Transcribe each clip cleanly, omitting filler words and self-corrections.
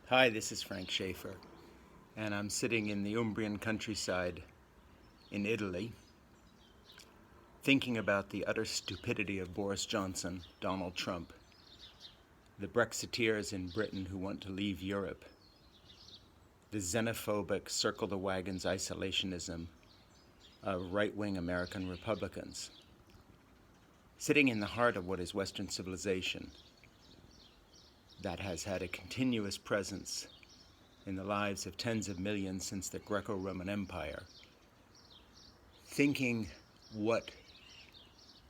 Hi, this is Frank Schaefer, and I'm sitting in the Umbrian countryside in Italy, thinking about the utter stupidity of Boris Johnson, Donald Trump, the Brexiteers in Britain who want to leave Europe, the xenophobic circle-the-wagons isolationism of right-wing American Republicans, sitting in the heart of what is Western civilization that has had a continuous presence in the lives of tens of millions since the Greco-Roman Empire, thinking what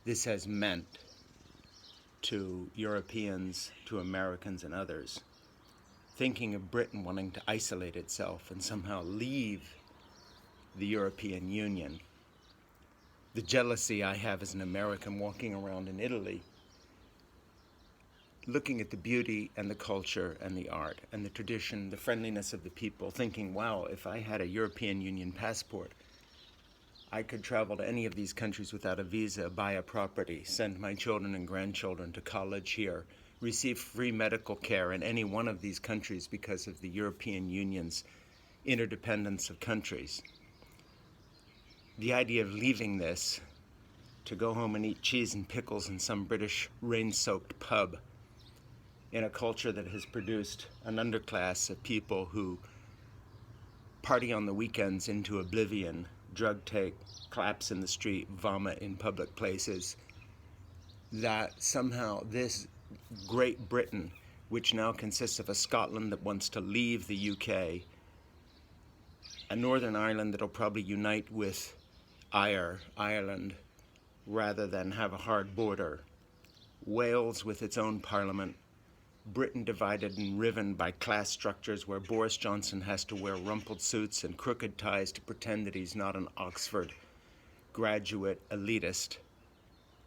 this has meant to Europeans, to Americans and others, thinking of Britain wanting to isolate itself and somehow leave the European Union. The jealousy I have as an American walking around in Italy, looking at the beauty and the culture and the art and the tradition, the friendliness of the people, thinking, wow, if I had a European Union passport, I could travel to any of these countries without a visa, buy a property, send my children and grandchildren to college here, receive free medical care in any one of these countries because of the European Union's interdependence of countries. The idea of leaving this to go home and eat cheese and pickles in some British rain-soaked pub in a culture that has produced an underclass of people who party on the weekends into oblivion, drug take, collapse in the street, vomit in public places, that somehow this Great Britain, which now consists of a Scotland that wants to leave the UK, a Northern Ireland that'll probably unite with Ireland rather than have a hard border, Wales with its own parliament, Britain divided and riven by class structures where Boris Johnson has to wear rumpled suits and crooked ties to pretend that he's not an Oxford graduate elitist.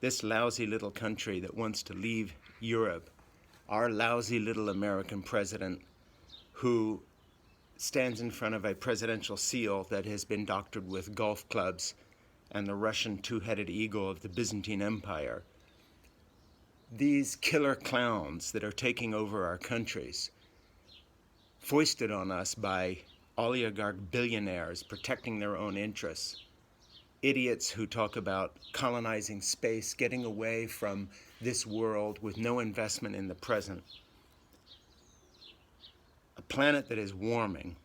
This lousy little country that wants to leave Europe, our lousy little American president who stands in front of a presidential seal that has been doctored with golf clubs and the Russian two-headed eagle of the Byzantine Empire. These killer clowns that are taking over our countries, foisted on us by oligarch billionaires protecting their own interests, idiots who talk about colonizing space, getting away from this world with no investment in the present. A planet that is warming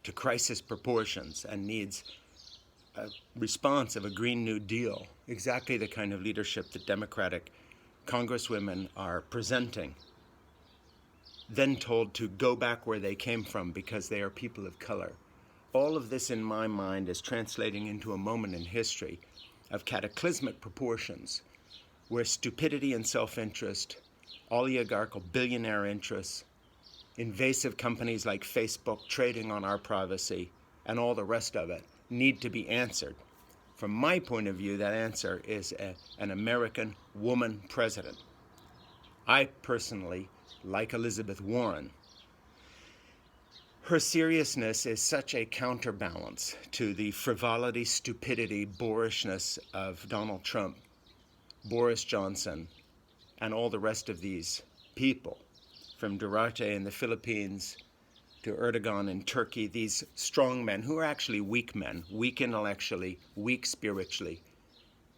to crisis proportions and needs a response of a Green New Deal, exactly the kind of leadership that Democratic congresswomen are presenting, then told to go back where they came from because they are people of color. All of this, in my mind, is translating into a moment in history of cataclysmic proportions where stupidity and self-interest, oligarchical billionaire interests, invasive companies like Facebook trading on our privacy, and all the rest of it need to be answered. From my point of view, that answer is an American woman president. I personally like Elisabeth Warren. Her seriousness is such a counterbalance to the frivolity, stupidity, boorishness of Donald Trump, Boris Johnson, and all the rest of these people, from Duterte in the Philippines to Erdoğan in Turkey, these strong men who are actually weak men, weak intellectually, weak spiritually,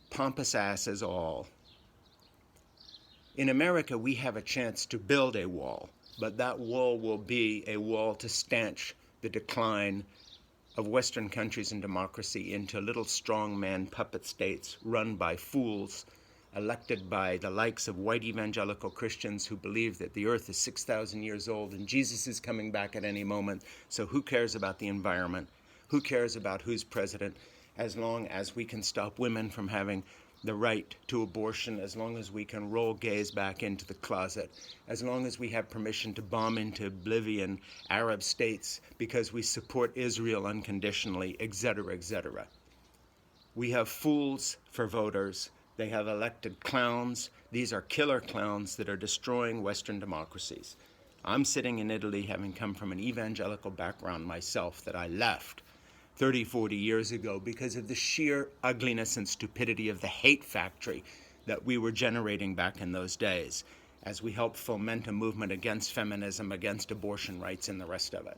pompous asses all. In America, we have a chance to build a wall, but that wall will be a wall to stanch the decline of Western countries and democracy into little strongman puppet states run by fools, elected by the likes of white evangelical Christians who believe that the earth is 6,000 years old and Jesus is coming back at any moment, so who cares about the environment? Who cares about who's president? As long as we can stop women from having the right to abortion, as long as we can roll gays back into the closet, as long as we have permission to bomb into oblivion Arab states because we support Israel unconditionally, etc., etc. We have fools for voters. They have elected clowns. These are killer clowns that are destroying Western democracies. I'm sitting in Italy, having come from an evangelical background myself that I left 30, 40 years ago because of the sheer ugliness and stupidity of the hate factory that we were generating back in those days. as we help foment a movement against feminism, against abortion rights, and the rest of it.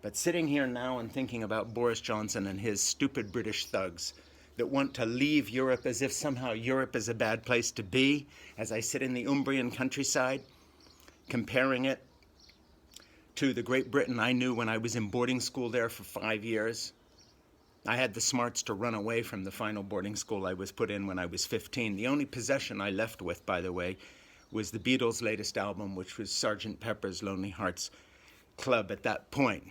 But sitting here now and thinking about Boris Johnson and his stupid British thugs that want to leave Europe as if somehow Europe is a bad place to be, as I sit in the Umbrian countryside, comparing it to the Great Britain I knew when I was in boarding school there for 5 years. I had the smarts to run away from the final boarding school I was put in when I was 15. The only possession I left with, by the way, was the Beatles' latest album, which was Sgt. Pepper's Lonely Hearts Club at that point.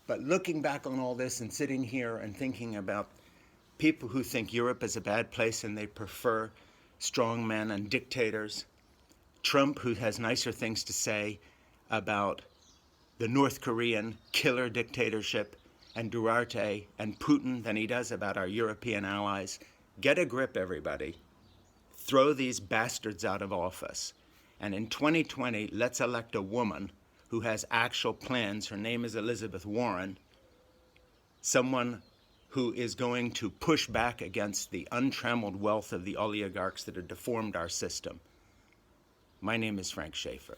But looking back on all this and sitting here and thinking about people who think Europe is a bad place and they prefer strongmen and dictators, Trump, who has nicer things to say about the North Korean killer dictatorship, and Duterte and Putin than he does about our European allies. Get a grip, everybody. Throw these bastards out of office. And in 2020, let's elect a woman who has actual plans. Her name is Elisabeth Warren, someone who is going to push back against the untrammeled wealth of the oligarchs that have deformed our system. My name is Frank Schaefer.